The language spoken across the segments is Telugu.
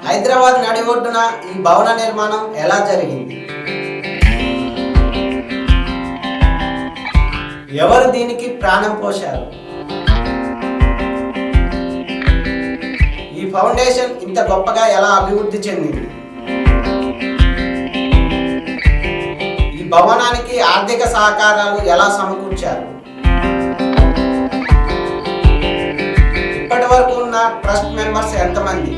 హైదరాబాద్ నడి ఒడ్డున ఈ భవన నిర్మాణం ఎలా జరిగింది? ఎవరు దీనికి ప్రాణం పోశారు? ఈ ఫౌండేషన్ ఇంత గొప్పగా ఎలా అభివృద్ధి చెందింది? ఈ భవనానికి ఆర్థిక సహకారాలు ఎలా సమకూర్చారు? ఇప్పటి వరకు ఉన్న ట్రస్ట్ మెంబర్స్ ఎంతమంది?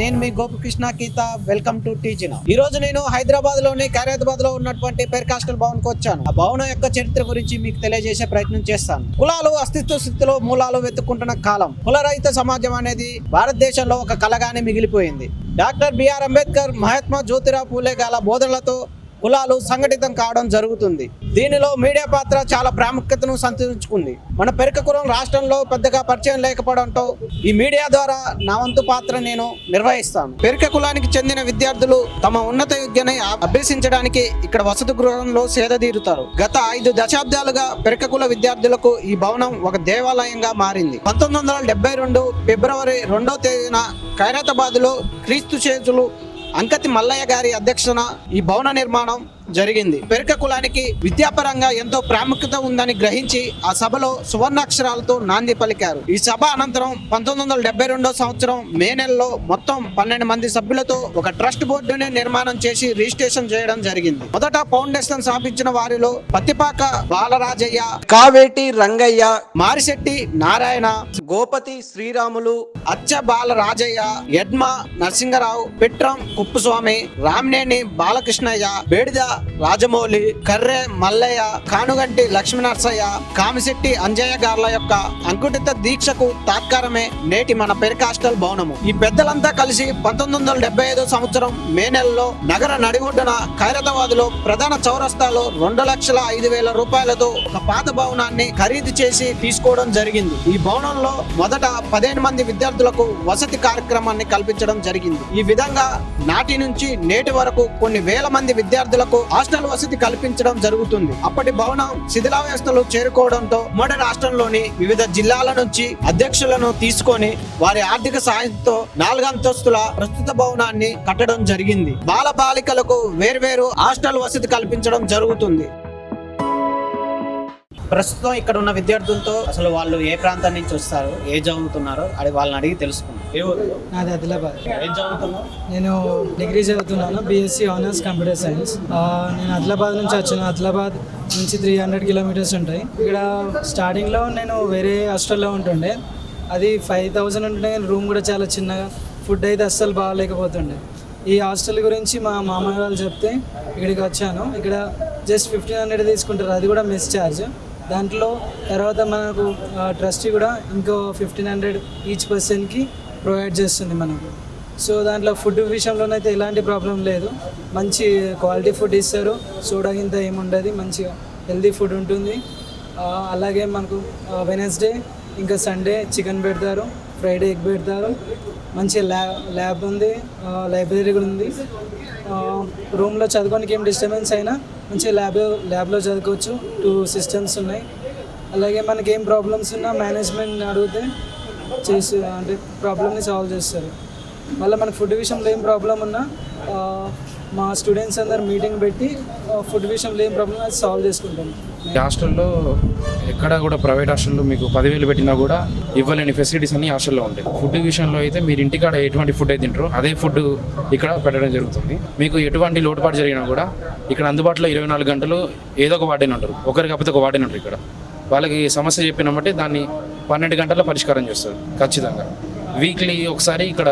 నేను మీ గోపకృష్ణ గీత. Welcome to టీజినా. ఈ రోజు నేను హైదరాబాద్ లోని ఖైరతాబాద్ లో ఉన్నటువంటి పెర్కాస్టల్ భవన్ కు వచ్చాను. ఆ భవనం యొక్క చరిత్ర గురించి మీకు తెలియజేసే ప్రయత్నం చేస్తాను. కులాలు అస్తిత్వ స్థితిలో మూలాలు వెతుక్కుంటున్న కాలం. కులరహిత సమాజం అనేది భారతదేశంలో ఒక కలగానే మిగిలిపోయింది. డాక్టర్ బిఆర్ అంబేద్కర్, మహాత్మా జ్యోతిరావు పూలే గాల బోధనలతో కులాలు సంఘటితం కావడం జరుగుతుంది. దీనిలో మీడియా పాత్ర చాలా ప్రాముఖ్యతను సంతరించుకుంది. మన పెరక కులం రాష్ట్రంలో పెద్దగా పరిచయం లేకపోవడంతో ఈ మీడియా ద్వారా నా వంతు పాత్ర నేను నిర్వహిస్తాను. పెరక కులానికి చెందిన విద్యార్థులు తమ ఉన్నత విద్యని అభ్యసించడానికి ఇక్కడ వసతి గృహంలో సేదతీరుతారు. గత 5 దశాబ్దాలుగా పెరక కుల విద్యార్థులకు ఈ భవనం ఒక దేవాలయంగా మారింది. 1972 ఫిబ్రవరి 2వ తేదీన ఖైరతాబాద్ లో క్రీస్తు చేతులు అంకతి మల్లయ్య గారి అధ్యక్షతన ఈ భవన నిర్మాణం జరిగింది. పెరక కులానికి విద్యాపరంగా ఎంతో ప్రాముఖ్యత ఉందని గ్రహించి ఆ సభలో సువర్ణాక్షరాలతో నాంది పలికారు. ఈ సభ అనంతరం 1972 సంవత్సరం మే నెలలో మొత్తం 12 మంది సభ్యులతో ఒక ట్రస్ట్ బోర్డుని నిర్మాణం చేసి రిజిస్ట్రేషన్ చేయడం జరిగింది. మొదట ఫౌండేషన్ స్థాపించిన వారిలో పత్తిపాక బాలరాజయ్య, కావేటి రంగయ్య, మారిశెట్టి నారాయణ, గోపతి శ్రీరాములు, అచ్చ బాలరాజయ్య, యడ్మ నరసింగరావు, పిట్రం కుప్పుస్వామి, రామినేని బాలకృష్ణయ్య, బేడిద రాజమౌళి, కర్రె మల్లయ్య, కానుగంటి లక్ష్మీనరసయ్య, కామిశెట్టి అంజయ్య గార్ల యొక్క అంకుటిత దీక్షకు తాత్కారమే నేటి మన పెరకాస్టల్ భవనము. ఈ పెద్దలంతా కలిసి 1975 సంవత్సరం మే నెలలో నగర నడిఒడ్డున ఖైరతాబాద్ లో ప్రధాన చౌరస్తాలో 2,05,000 రూపాయలతో ఒక పాత భవనాన్ని ఖరీదు చేసి తీసుకోవడం జరిగింది. ఈ భవనంలో మొదట 15 మంది విద్యార్థులకు వసతి కార్యక్రమాన్ని కల్పించడం జరిగింది. ఈ విధంగా నాటి నుంచి నేటి వరకు కొన్ని వేల మంది విద్యార్థులకు హాస్టల్ వసతి కల్పించడం జరుగుతుంది. అప్పటి భవనం శిథిలావస్థలో చేరుకోవడంతో ఉమ్మడి రాష్ట్రంలోని వివిధ జిల్లాల నుంచి అధ్యక్షులను తీసుకొని వారి ఆర్థిక సాయంతో 4 అంతస్తుల ప్రస్తుత భవనాన్ని కట్టడం జరిగింది. బాల బాలికలకు వేర్వేరు హాస్టల్ వసతి కల్పించడం జరుగుతుంది. ప్రస్తుతం ఇక్కడ ఉన్న విద్యార్థులతో అసలు వాళ్ళు ఏ ప్రాంతం నుంచి వస్తారు, ఏ చదువుతున్నారో అది వాళ్ళని అడిగి తెలుసుకున్నాం. నాది ఆదిలాబాద్. ఏం చదువుతున్నావు? నేను డిగ్రీ చదువుతున్నాను, బీఎస్సీ ఆనర్స్ కంప్యూటర్ సైన్స్. నేను ఆదిలాబాద్ నుంచి వచ్చాను. ఆదిలాబాద్ నుంచి 300 కిలోమీటర్స్ ఉంటాయి. ఇక్కడ స్టార్టింగ్లో నేను వేరే హాస్టల్లో ఉంటుండే. అది 5,000 ఉంటుండే. రూమ్ కూడా చాలా చిన్నగా, ఫుడ్ అయితే అస్సలు బాగాలేకపోతుండే. ఈ హాస్టల్ గురించి మా మామయ్య వాళ్ళు చెప్తే ఇక్కడికి వచ్చాను. ఇక్కడ జస్ట్ 1,500 తీసుకుంటారు, అది కూడా మెస్ ఛార్జ్. దాంట్లో తర్వాత మనకు ట్రస్టీ కూడా ఇంకో 1,500 ఈచ్ పర్సన్కి ప్రొవైడ్ చేస్తుంది మనకు. సో దాంట్లో ఫుడ్ విషయంలోనైతే ఎలాంటి ప్రాబ్లం లేదు. మంచి క్వాలిటీ ఫుడ్ ఇస్తారు. సోడా గింత ఏముండదు, మంచిగా హెల్తీ ఫుడ్ ఉంటుంది. అలాగే మనకు వెనస్డే ఇంకా సండే చికెన్ పెడతారు, ఫ్రైడే ఎగ్ పెడతారు. మంచి ల్యాబ్ ఉంది, లైబ్రరీ కూడా ఉంది. రూమ్లో చదువుకోనికి ఏం డిస్టర్బెన్స్ అయినా మంచిగా ల్యాబ్లో చదువుకోవచ్చు. 2 సిస్టమ్స్ ఉన్నాయి. అలాగే మనకి ఏం ప్రాబ్లమ్స్ ఉన్నా మేనేజ్మెంట్ అడిగితే చేసి అంటే ప్రాబ్లమ్ని సాల్వ్ చేస్తారు. మళ్ళీ మనకు ఫుడ్ విషయంలో ఏం ప్రాబ్లం ఉన్నా మా స్టూడెంట్స్ అందరు మీటింగ్ పెట్టి ఫుడ్ విషయంలో ఏం ప్రాబ్లం అది సాల్వ్ చేసుకుంటాం. ఈ హాస్టల్లో ఎక్కడ కూడా ప్రైవేట్ హాస్టల్లో మీకు 10,000 పెట్టినా కూడా ఇవ్వలేని ఫెసిలిటీస్ అన్ని హాస్టల్లో ఉంటాయి. ఫుడ్ విషయంలో అయితే మీరు ఇంటికాడ ఎటువంటి ఫుడ్ అయితే తింటారో అదే ఫుడ్ ఇక్కడ పెట్టడం జరుగుతుంది. మీకు ఎటువంటి లోటుపాటు జరిగినా కూడా ఇక్కడ అందుబాటులో 24 గంటలు ఏదో ఒక వార్డెన్ ఉంటారు. ఒకరికి కాకపోతే ఒక వార్డెన్ ఉంటారు. ఇక్కడ వాళ్ళకి సమస్య చెప్పిన బట్టి దాన్ని 12 గంటల్లో పరిష్కారం చేస్తారు ఖచ్చితంగా. వీక్లీ ఒకసారి ఇక్కడ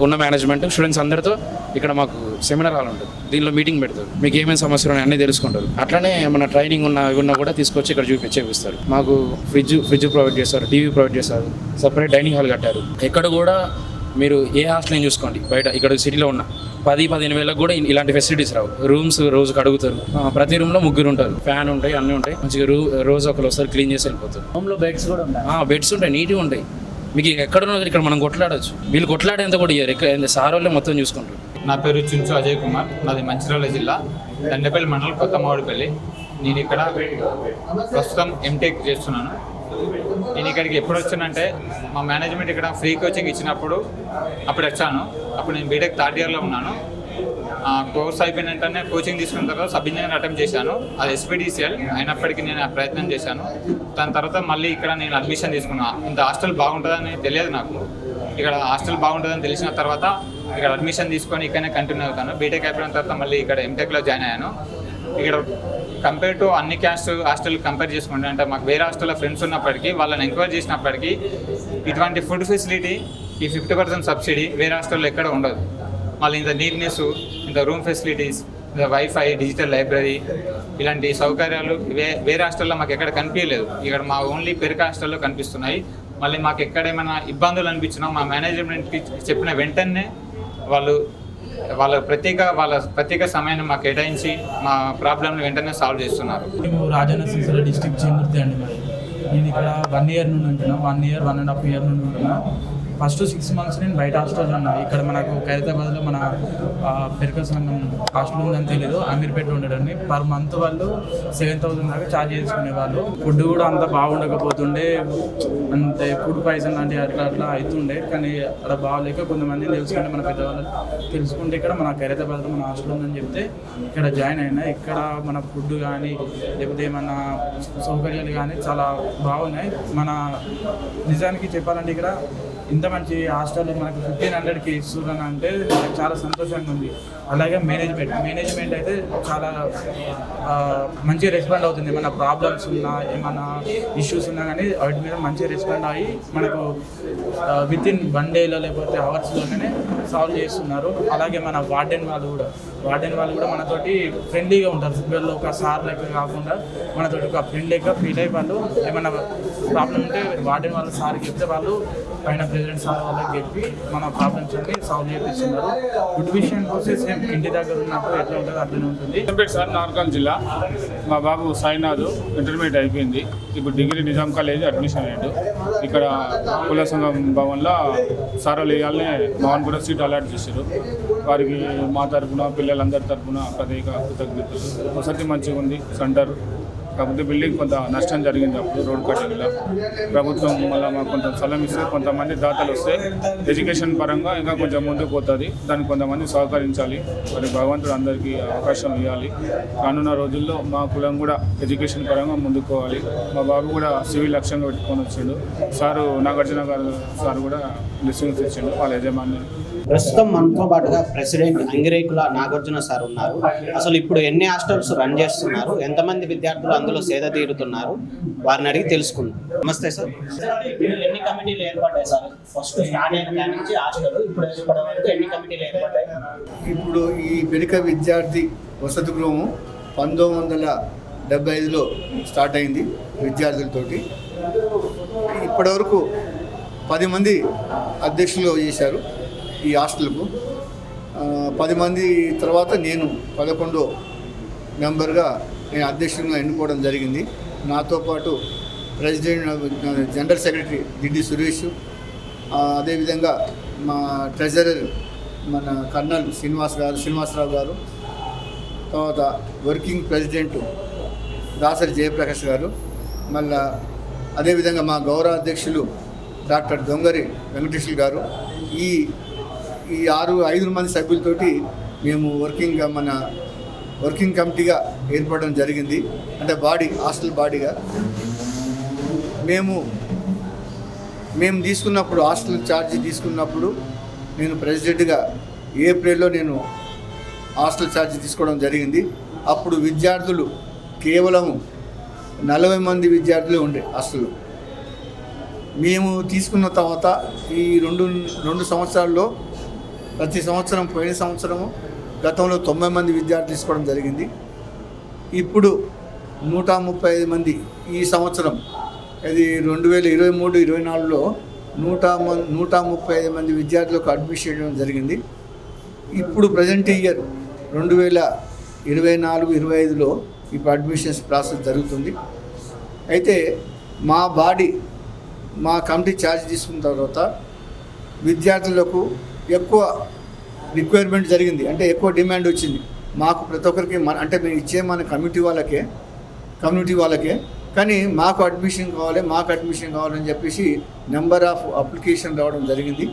ఉన్న మేనేజ్మెంట్ స్టూడెంట్స్ అందరితో ఇక్కడ మాకు సెమినార్ హాల్ ఉంటుంది. దీనిలో మీటింగ్ పెడతారు. మీకు ఏమేమి సమస్యలు ఉన్నాయి అన్నీ తెలుసుకుంటారు. అట్లనే ఏమైనా ట్రైనింగ్ ఉన్నా కూడా తీసుకొచ్చి ఇక్కడ చూపిస్తారు. మాకు ఫ్రిడ్జ్ ప్రొవైడ్ చేస్తారు, టీవీ ప్రొవైడ్ చేస్తారు, సపరేట్ డైనింగ్ హాల్ కట్టారు. ఎక్కడ కూడా మీరు ఏ హాస్టల్ చూసుకోండి బయట ఇక్కడ సిటీలో ఉన్న 10-15 వేలకు కూడా ఇలాంటి ఫెసిలిటీస్ రావు. రూమ్స్ రోజుకి అడుగుతారు. ప్రతి రూమ్లో 3 ఉంటారు, ఫ్యాన్ ఉంటాయి, అన్నీ ఉంటాయి. మంచిగా రోజు ఒకరు వస్తారు, క్లీన్ చేసి వెళ్ళిపోతారు. రూమ్లో బెడ్స్ కూడా ఉంటాయి. బెడ్స్ ఉంటాయి, నీట్గా ఉంటాయి. మీకు ఎక్కడున్నా ఇక్కడ మనం కొట్లాడచ్చు. వీళ్ళు కొట్లాడేంత కూడా ఇయ్యారు, సార్ వాళ్ళే మొత్తం చూసుకుంటారు. నా పేరు చుంచు అజయ్ కుమార్, నాది మంచిర్యాల జిల్లా దండపల్లి మండలం కొత్త మామిడిపల్లి. నేను ఇక్కడ ప్రస్తుతం ఎంటెక్ చేస్తున్నాను. నేను ఇక్కడికి ఎప్పుడు వచ్చానంటే మా మేనేజ్మెంట్ ఇక్కడ ఫ్రీ కోచింగ్ ఇచ్చినప్పుడు అప్పుడు వచ్చాను. అప్పుడు నేను బీటెక్ థర్డ్ ఇయర్లో ఉన్నాను. కోర్స్ అయిపోయిన వెంటనే కోచింగ్ తీసుకున్న తర్వాత సబ్ ఇంజనీర్ అటెంప్ట్ చేశాను. అది SPDCL అయినప్పటికీ నేను ప్రయత్నం చేశాను. దాని తర్వాత మళ్ళీ ఇక్కడ నేను అడ్మిషన్ తీసుకున్నాను. ఇంత హాస్టల్ బాగుంటుందని తెలియదు నాకు. ఇక్కడ హాస్టల్ బాగుంటుందని తెలిసిన తర్వాత ఇక్కడ అడ్మిషన్ తీసుకొని ఇక్కడనే కంటిన్యూ అవుతాను. బీటెక్ అయిపోయిన తర్వాత మళ్ళీ ఇక్కడ ఎంటెక్లో జాయిన్ అయ్యాను. ఇక్కడ కంపేర్ టు అన్ని క్యాస్ట్ హాస్టల్ కంపేర్ చేసుకుంటే అంటే మాకు వేరే హాస్టల్లో ఫ్రెండ్స్ ఉన్నప్పటికీ వాళ్ళని ఎంక్వైరీ చేసినప్పటికీ ఇటువంటి ఫుడ్ ఫెసిలిటీ ఈ 50% సబ్సిడీ వేరే హాస్టల్లో ఎక్కడ ఉండదు. మళ్ళీ ఇంత నీట్నెస్, ఇంత రూమ్ ఫెసిలిటీస్, ఇంత వైఫై, డిజిటల్ లైబ్రరీ ఇలాంటి సౌకర్యాలు వేరే హాస్టల్లో మాకు ఎక్కడ కనిపించలేదు. ఇక్కడ మా ఓన్లీ పెరిక హాస్టల్లో కనిపిస్తున్నాయి. మళ్ళీ మాకు ఎక్కడేమైనా ఇబ్బందులు అనిపించినా మా మేనేజ్మెంట్కి చెప్పిన వెంటనే వాళ్ళ ప్రత్యేక సమయాన్ని మాకు కేటాయించి మా ప్రాబ్లమ్ని వెంటనే సాల్వ్ చేస్తున్నారు. మేము రాజన్న సిరిసిల్ల డిస్ట్రిక్ట్ చెందుర్తి అండి. మరి నేను ఇక్కడ 1 year నుండి ఉంటున్నా. 1 year 1.5 year నుండి ఉంటున్నా. ఫస్ట్ 6 months నేను బయట హాస్టల్లో ఉన్నా. ఇక్కడ మనకు ఖైరతాబాద్లో మన పెరక సంఘం హాస్టల్ ఉందని తెలియదు, అమీర్పేట ఉండడాన్ని. పర్ మంత్ వాళ్ళు 7,000 దాకా ఛార్జ్ చేసుకునేవాళ్ళు. ఫుడ్ కూడా అంత బాగుండకపోతుండే, అంతే ఫుడ్ పాయిజన్ లాంటివి అట్లా అవుతుండే. కానీ అక్కడ బాగాలేక కొంతమంది తెలుసుకుంటే మన పెద్దవాళ్ళు తెలుసుకుంటే ఇక్కడ మన ఖైరతాబాద్లో మన హాస్టల్ ఉందని చెప్తే ఇక్కడ జాయిన్ అయినా. ఇక్కడ మన ఫుడ్ కానీ లేకపోతే ఏమన్నా సౌకర్యాలు కానీ చాలా బాగున్నాయి. మన నిజానికి చెప్పాలంటే ఇక్కడ ఇంత మంచి హాస్టల్ మనకు 1,500కి ఇస్తున్నాను అంటే నాకు చాలా సంతోషంగా ఉంది. అలాగే మేనేజ్మెంట్ అయితే చాలా మంచిగా రెస్పాండ్ అవుతుంది. ఏమైనా ప్రాబ్లమ్స్ ఉన్నా, ఏమైనా ఇష్యూస్ ఉన్నా కానీ వాటి మీద మంచిగా రెస్పాండ్ అయ్యి మనకు వితిన్ 1 dayలో లేకపోతే అవర్స్లోనే సాల్వ్ చేస్తున్నారు. అలాగే మన వార్డెన్ వాళ్ళు కూడా మనతోటి ఫ్రెండ్లీగా ఉంటారు. వీళ్ళు ఒక సార్ లెక్క కాకుండా మనతోటి ఒక ఫ్రెండ్ లెక్క ఫీల్ అయ్యి వాళ్ళు ఏమైనా ప్రాబ్లం ఉంటే వార్డెన్ వాళ్ళ సార్కి చెప్తే వాళ్ళు పైన ప్రెసిడెంట్ సార్ వాళ్ళకి చెప్పి మన ప్రాబ్లమ్స్ అన్ని సాల్వ్ చేపిస్తున్నారు. ఫుడ్ విషయం కోసం సేమ్ ఇంటి దగ్గర ఉన్నప్పుడు ఎట్లా ఉంటుందో అట్లనే ఉంటుంది. సార్ నార్కల్ జిల్లా. మా బాబు సాయినాథ్ ఇంటర్మీడియట్ అయిపోయింది. ఇప్పుడు డిగ్రీ నిజాం కాలేజ్ అడ్మిషన్ అయ్యాడు. ఇక్కడ కుల సంఘం భవన్లో సార్ వాళ్ళు వేయాలనే మోహన్ కూడా సీట్ అలాట్ చేశారు. వారికి మా తరఫున పిల్లలందరి తరఫున ప్రత్యేక కృతజ్ఞతలు. వసతి మంచిగా ఉంది సెంటర్. కాకపోతే బిల్డింగ్ కొంత నష్టం జరిగింది అప్పుడు రోడ్ కటింగ్లో. ప్రభుత్వం మళ్ళీ మాకు కొంత స్థలం ఇస్తే కొంతమంది దాతలు వస్తే ఎడ్యుకేషన్ పరంగా ఇంకా కొంచెం ముందుకు పోతుంది. దానికి కొంతమంది సహకరించాలి. మరి భగవంతుడు అందరికీ అవకాశం ఇవ్వాలి. రానున్న రోజుల్లో మా కులం కూడా ఎడ్యుకేషన్ పరంగా ముందుకు పోవాలి. మా బాబు కూడా సివిల్ లక్ష్యంగా పెట్టుకొని వచ్చిండు. సారు నాగార్జున గారు సార్ కూడా బ్లెస్సింగ్స్ ఇచ్చిండు వాళ్ళ యజమాని. ప్రస్తుతం మనతో పాటుగా ప్రెసిడెంట్ అంగిరేకుల నాగార్జున సార్ ఉన్నారు. అసలు ఇప్పుడు ఎన్ని హాస్టల్స్ రన్ చేస్తున్నారు, ఎంతమంది విద్యార్థులు అందులో సేద తీరుతున్నారు, వారిని అడిగి తెలుసుకుందాం. నమస్తే సార్. ఎన్ని కమిటీలు ఏర్పడ్డాయి సార్? ఫస్ట్ స్టార్ట్ అయిన దాని నుంచి హాస్టల్ ఇప్పుడు ఏర్పడే వరకు ఎన్ని కమిటీలు ఏర్పడ్డాయి? ఇప్పుడు ఈ పెరిక విద్యార్థి వసతి గృహము 1975లో స్టార్ట్ అయింది విద్యార్థులతోటి. ఇప్పటివరకు 10 మంది అధ్యక్షులు చేశారు ఈ హాస్టల్కు. 10 మంది తర్వాత నేను 11వ మెంబర్గా నేను అధ్యక్షుడిగా ఎన్నుకోవడం జరిగింది. నాతో పాటు president, general secretary Diddi Suresh, అదేవిధంగా మా ట్రెజరర్ మన కర్నల్ శ్రీనివాసరావు గారు, తర్వాత వర్కింగ్ ప్రెసిడెంట్ దాసరి జయప్రకాష్ గారు, మళ్ళా అదేవిధంగా మా గౌరవ అధ్యక్షులు డాక్టర్ దొంగరి వెంకటేశ్వర గారు. ఈ 5 మంది సభ్యులతోటి మేము వర్కింగ్ కమిటీగా ఏర్పడడం జరిగింది. అంటే హాస్టల్ బాడీగా మేము తీసుకున్నప్పుడు, హాస్టల్ ఛార్జీ తీసుకున్నప్పుడు నేను ప్రెసిడెంట్గా ఏప్రిల్లో నేను హాస్టల్ ఛార్జీ తీసుకోవడం జరిగింది. అప్పుడు విద్యార్థులు కేవలం 40 మంది విద్యార్థులే ఉండే హాస్టల్లో. మేము తీసుకున్న తర్వాత ఈ రెండు సంవత్సరాల్లో ప్రతి సంవత్సరం, పోయిన సంవత్సరము గతంలో 90 మంది విద్యార్థులు తీసుకోవడం జరిగింది. ఇప్పుడు 135 మంది ఈ సంవత్సరం, ఇది 2023-24లో 135 మంది విద్యార్థులకు అడ్మిషన్ చేయడం జరిగింది. ఇప్పుడు ప్రజెంట్ ఇయర్ 2024-25లో ఇప్పుడు అడ్మిషన్స్ ప్రాసెస్ జరుగుతుంది. అయితే మా బాడీ మా కమిటీ ఛార్జ్ తీసుకున్న తర్వాత విద్యార్థులకు ఎక్కువ రిక్వైర్మెంట్ జరిగింది, అంటే ఎక్కువ డిమాండ్ వచ్చింది. మాకు ప్రతి ఒక్కరికి అంటే మేము ఇచ్చే మన కమ్యూనిటీ వాళ్ళకే కానీ మాకు అడ్మిషన్ కావాలని చెప్పేసి నెంబర్ ఆఫ్ అప్లికేషన్ రావడం జరిగింది.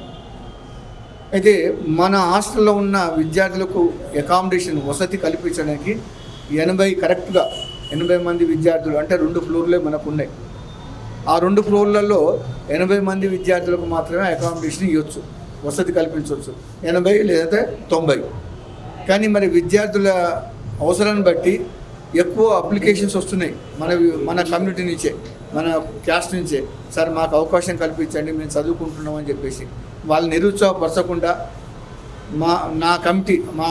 అయితే మన హాస్టల్లో ఉన్న విద్యార్థులకు అకామిడేషన్ వసతి కల్పించడానికి 80 మంది విద్యార్థులు, అంటే 2 ఫ్లోర్లే మనకు ఉన్నాయి. ఆ 2 ఫ్లోర్లలో 80 మంది విద్యార్థులకు మాత్రమే అకామిడేషన్ ఇవ్వచ్చు, వసతి కల్పించవచ్చు, 80 లేదా 90. కానీ మరి విద్యార్థుల అవసరాన్ని బట్టి ఎక్కువ అప్లికేషన్స్ వస్తున్నాయి మన కమ్యూనిటీ నుంచే, మన క్యాస్ట్ నుంచే. సార్ మాకు అవకాశం కల్పించండి, మేము చదువుకుంటున్నామని చెప్పేసి వాళ్ళు నిరుత్సాహపరచకుండా మా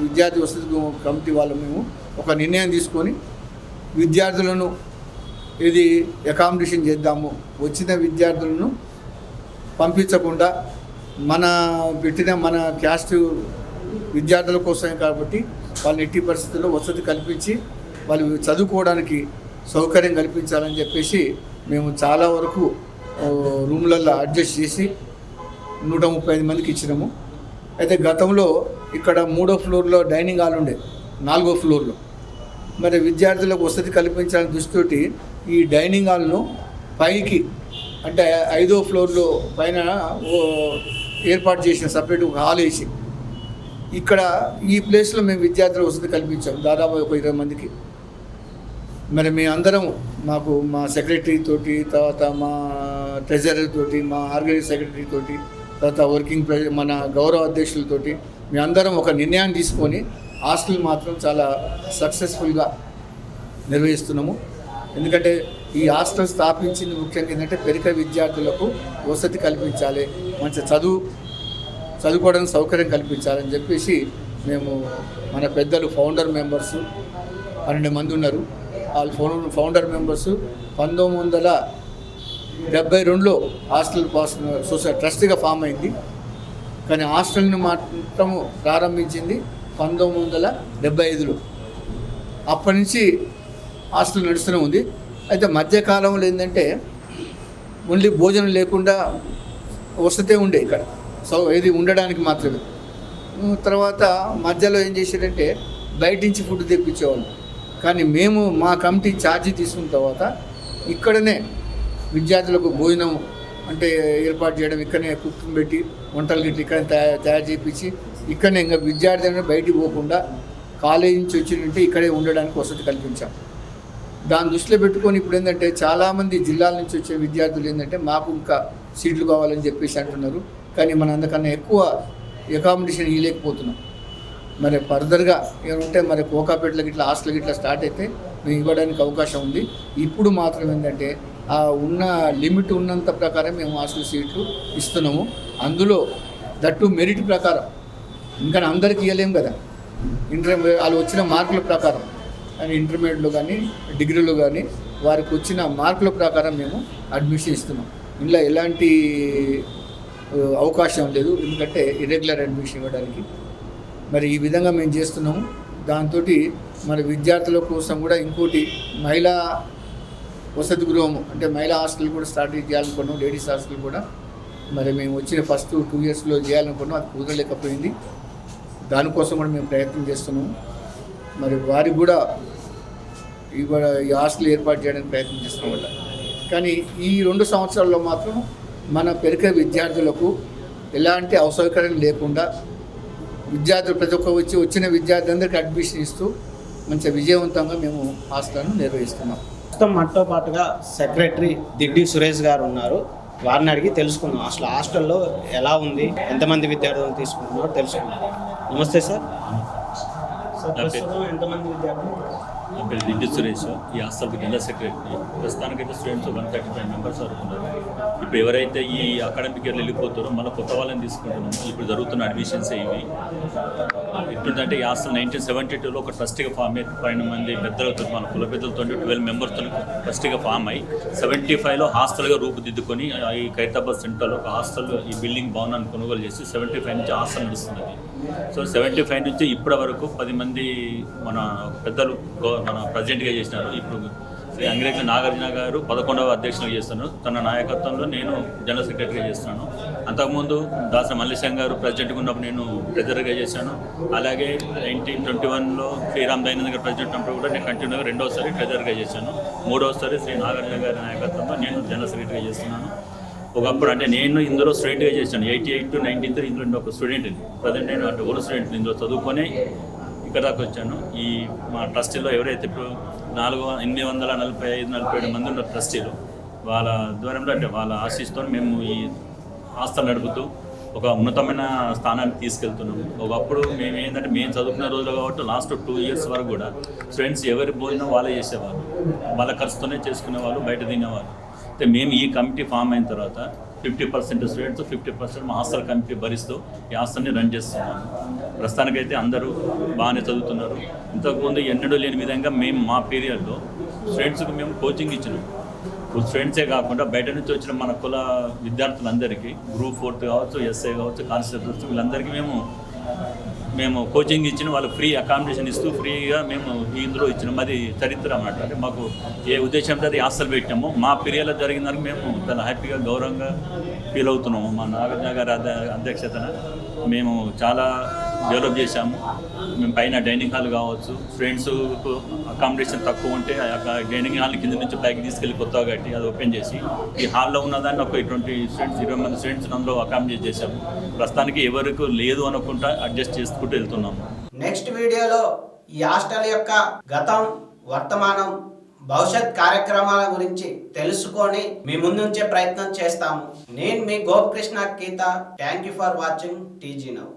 విద్యార్థి వసతి కమిటీ వాళ్ళు మేము ఒక నిర్ణయం తీసుకొని విద్యార్థులను ఇది అకామిడేషన్ చేద్దాము, వచ్చిన విద్యార్థులను పంపించకుండా మన క్యాస్ట్ విద్యార్థుల కోసమే కాబట్టి వాళ్ళని ఎట్టి పరిస్థితుల్లో వసతి కల్పించి వాళ్ళు చదువుకోవడానికి సౌకర్యం కల్పించాలని చెప్పేసి మేము చాలా వరకు రూమ్లలో అడ్జస్ట్ చేసి 135 మందికి ఇచ్చినాము. అయితే గతంలో ఇక్కడ 3వ ఫ్లోర్లో డైనింగ్ హాల్ ఉండే, 4వ ఫ్లోర్లో మరి విద్యార్థులకు వసతి కల్పించాలని దృష్టితోటి ఈ డైనింగ్ హాల్ను పైకి, అంటే 5వ ఫ్లోర్లో పైన ఏర్పాటు చేసిన సపరేట్ హాల్ వేసి ఇక్కడ ఈ ప్లేస్లో మేము విద్యార్థుల వసతి కల్పించాం దాదాపు ఒక 20 మందికి. మరి మీ అందరం మా సెక్రటరీ తోటి, తర్వాత మా ట్రెజరర్ తోటి, మా ఆర్గనైజ్ సెక్రటరీ తోటి, తర్వాత వర్కింగ్ మన గౌరవ అధ్యక్షులతోటి మీ అందరం ఒక నిర్ణయాన్ని తీసుకొని హాస్టల్ మాత్రం చాలా సక్సెస్ఫుల్గా నిర్వహిస్తున్నాము. ఎందుకంటే ఈ హాస్టల్ స్థాపించింది ముఖ్యంగా ఏంటంటే పెరిక విద్యార్థులకు వసతి కల్పించాలి, మంచి చదువుకోవడానికి సౌకర్యం కల్పించాలని చెప్పేసి మేము మన పెద్దలు ఫౌండర్ మెంబర్సు 12 మంది ఉన్నారు. వాళ్ళు ఫౌండర్ మెంబర్సు 1972లో హాస్టల్ సొసైటీ ట్రస్ట్గా ఫామ్ అయింది. కానీ హాస్టల్ని మాత్రము ప్రారంభించింది 1975లో. అప్పటి నుంచి హాస్టల్ నడుస్తూనే ఉంది. అయితే మధ్యకాలంలో ఏంటంటే ఓన్లీ భోజనం లేకుండా వసతే ఉండే ఇక్కడ, ఇది ఉండడానికి మాత్రమే. తర్వాత మధ్యలో ఏం చేశారంటే బయట నుంచి ఫుడ్ తెప్పించేవాళ్ళు. కానీ మేము మా కమిటీ ఛార్జీ తీసుకున్న తర్వాత ఇక్కడనే విద్యార్థులకు భోజనం అంటే ఏర్పాటు చేయడం, ఇక్కడనే కుక్కింగ్ పెట్టి వంటలు గిట్ల ఇక్కడ తయారు చేయించి ఇక్కడనే ఇంకా విద్యార్థి అనేది బయటికి పోకుండా కాలేజీ నుంచి వచ్చిందంటే ఇక్కడే ఉండడానికి వసతి కల్పించాం. దాన్ని దృష్టిలో పెట్టుకొని ఇప్పుడు ఏంటంటే చాలామంది జిల్లాల నుంచి వచ్చే విద్యార్థులు ఏంటంటే మాకు ఇంకా సీట్లు కావాలని చెప్పేసి అంటున్నారు. కానీ మన అందుకన్నా ఎక్కువ అకామిడేషన్ ఇవ్వలేకపోతున్నాం. మరి ఫర్దర్గా ఏమంటే మరి కోకాపేటలకు ఇట్లా హాస్టల్కి ఇట్లా స్టార్ట్ అయితే మేము ఇవ్వడానికి అవకాశం ఉంది. ఇప్పుడు మాత్రం ఏంటంటే ఆ ఉన్న లిమిట్ ఉన్నంత ప్రకారం మేము హాస్టల్ సీట్లు ఇస్తున్నాము. అందులో దట్టు మెరిట్ ప్రకారం, ఇంకా అందరికీ ఇవ్వలేము కదా, వాళ్ళు వచ్చిన మార్కుల ప్రకారం అని ఇంటర్మీడియట్లో కానీ డిగ్రీలో కానీ వారికి వచ్చిన మార్కుల ప్రకారం మేము అడ్మిషన్ ఇస్తున్నాం. ఇందులో ఎలాంటి అవకాశం లేదు, ఎందుకంటే ఇర్రెగ్యులర్ అడ్మిషన్ ఇవ్వడానికి. మరి ఈ విధంగా మేము చేస్తున్నాము. దాంతో మరి విద్యార్థుల కోసం కూడా ఇంకోటి మహిళా వసతి గృహము, అంటే మహిళా హాస్టల్ కూడా స్టార్ట్ చేయాలనుకున్నాం, లేడీస్ హాస్టల్ కూడా. మరి మేము వచ్చిన ఫస్ట్ 2 ఇయర్స్లో చేయాలనుకున్నాం, అది కుదరలేకపోయింది. దానికోసం కూడా మేము ప్రయత్నం చేస్తున్నాము. మరి వారికి కూడా ఈ హాస్టల్ ఏర్పాటు చేయడానికి ప్రయత్నం చేస్తున్నాం వల్ల. కానీ ఈ 2 సంవత్సరాల్లో మాత్రం మన పెరిక విద్యార్థులకు ఎలాంటి అసౌకర్యం లేకుండా విద్యార్థులు ప్రతి ఒక్క వచ్చిన విద్యార్థులందరికీ అడ్మిషన్ ఇస్తూ మంచిగా విజయవంతంగా మేము హాస్టల్ను నిర్వహిస్తున్నాం. ప్రస్తుతం మనతో పాటుగా సెక్రటరీ దిడ్డి సురేష్ గారు ఉన్నారు. వారిని అడిగి తెలుసుకుందాం అసలు హాస్టల్లో ఎలా ఉంది, ఎంతమంది విద్యార్థులను తీసుకుంటున్నారో తెలుసుకుందాం. నమస్తే సార్. ఎంతమంది విద్యార్థులు? నా పేరు దిడ్డి సురేష్, ఈ హాస్టల్కి జనరల్ సెక్రటరీ. ప్రస్తుతానికైతే స్టూడెంట్స్ 135 మెంబర్స్ వరకు ఉన్నారు. ఇప్పుడు ఎవరైతే ఈ అకాడమిక్ ఇయర్లో వెళ్ళిపోతారో మళ్ళీ కొత్త వాళ్ళని తీసుకుంటున్నాం. ఇప్పుడు జరుగుతున్న అడ్మిషన్స్ ఇవి ఎట్లుందంటే ఈ హాస్టల్ 1972లో ఒక ట్రస్టీగా ఫామ్ అయ్యి 12 మంది పెద్దలతో, మన కుల పెద్దలతో 12 మెంబర్స్తో ట్రస్టీగా ఫామ్ అయ్యి 75లో హాస్టల్గా రూపుదిద్దుకొని ఈ ఖైరతాబాద్ సెంటర్లో ఒక హాస్టల్ ఈ బిల్డింగ్ భవనాన్ని కొనుగోలు చేసి 75 నుంచి హాస్టల్ నడుస్తున్నది. సో 75 నుంచి ఇప్పటి వరకు 10 మంది మన పెద్దలు మన ప్రెసిడెంట్గా చేసినారు. ఇప్పుడు శ్రీ అంగిరెడ్డి నాగార్జున గారు 11వ అధ్యక్షునిగా చేస్తాను. తన నాయకత్వంలో నేను జనరల్ సెక్రటరీగా చేస్తున్నాను. అంతకుముందు దాసరి మల్లేశం గారు ప్రెసిడెంట్గా ఉన్నప్పుడు నేను ట్రెజరర్గా చేశాను. అలాగే 1921లో శ్రీరామ్ దయానంద్ గారు ప్రెసిడెంట్ ఉన్నప్పుడు కూడా నేను కంటిన్యూగా 2వసారి ట్రెజరర్గా చేశాను. 3వసారి శ్రీ నాగార్జున గారి నాయకత్వంలో నేను జనరల్ సెక్రటరీగా చేస్తున్నాను. ఒకప్పుడు అంటే నేను ఇందులో స్టూడెంట్గా చేశాను. 88 to 93 ఇందులో నేను ఒక స్టూడెంట్ని. ప్రజెంట్ నేను అంటే ఓల్డ్ స్టూడెంట్ ఇందులో చదువుకొని ఇక్కడ దాకా వచ్చాను. ఈ మా ట్రస్టీలో ఎవరైతే ఇప్పుడు 847 మంది ఉన్న ట్రస్టీలు, వాళ్ళ ద్వారంలో అంటే వాళ్ళ ఆశీస్సుతో మేము ఈ ఆస్థలు నడుపుతూ ఒక ఉన్నతమైన స్థానానికి తీసుకెళ్తున్నాము. ఒకప్పుడు మేము ఏంటంటే మేము చదువుకున్న రోజులు కాబట్టి లాస్ట్ 2 years వరకు కూడా స్టూడెంట్స్ ఎవరి భోజనం వాళ్ళే చేసేవాళ్ళు, వాళ్ళ ఖర్చుతోనే చేసుకునేవాళ్ళు, బయట తినేవాళ్ళు. అయితే మేము ఈ కమిటీ ఫామ్ అయిన తర్వాత 50% స్టూడెంట్స్, 50% మా హాస్టల్ కమిటీ భరిస్తూ ఈ హాస్టల్ని రన్ చేస్తున్నాము. ప్రస్తుతానికైతే అందరూ బాగానే చదువుతున్నారు. ఇంతకుముందు ఎన్నడూ లేని విధంగా మేము మా పీరియడ్లో స్టూడెంట్స్కి మేము కోచింగ్ ఇచ్చినాం. స్టూడెంట్సే కాకుండా బయట నుంచి వచ్చిన మన కుల విద్యార్థులందరికీ గ్రూప్ 4 కావచ్చు, ఎస్ఐ కావచ్చు, కానిస్టేబుల్స్ వీళ్ళందరికీ మేము కోచింగ్ ఇచ్చిన వాళ్ళకి ఫ్రీ అకామిడేషన్ ఇస్తూ ఫ్రీగా మేము ఇందులో ఇచ్చినాం. అది చరిత్ర అన్నమాట. అంటే మాకు ఏ ఉద్దేశంతో అది హాస్టల్ పెట్టామో మా పీరియడ్లో జరిగిన దానికి మేము చాలా హ్యాపీగా గౌరవంగా ఫీల్ అవుతున్నాము. మా నాగార్జున గారి అధ్యక్షతన మేము చాలా డెవలప్ చేశాము. మేము పైన డైనింగ్ హాల్ కావచ్చు, స్టూడెంట్స్కు అకామిడేషన్ తక్కువ ఉంటే డైనింగ్ హాల్ కింద నుంచి పైకి తీసుకెళ్ళి కొత్తగా కట్టి అది ఓపెన్ చేసి ఈ హాల్లో ఉన్నదాన్ని ఒక 20 మంది స్టూడెంట్స్ అందులో అకామిడేట్ చేశాము. ప్రస్తుతానికి ఎవరికి లేదు అనుకుంటా అడ్జస్ట్ చేసుకుంటూ వెళ్తున్నాము. నెక్స్ట్ వీడియోలో ఈ హాస్టల్ యొక్క గతం, వర్తమానం, భవిష్యత్ కార్యక్రమాల గురించి తెలుసుకొని మీ ముందుంచే ప్రయత్నం చేస్తాము. నేను మీ Gopakrishna Geetha. Thank you for watching TG now.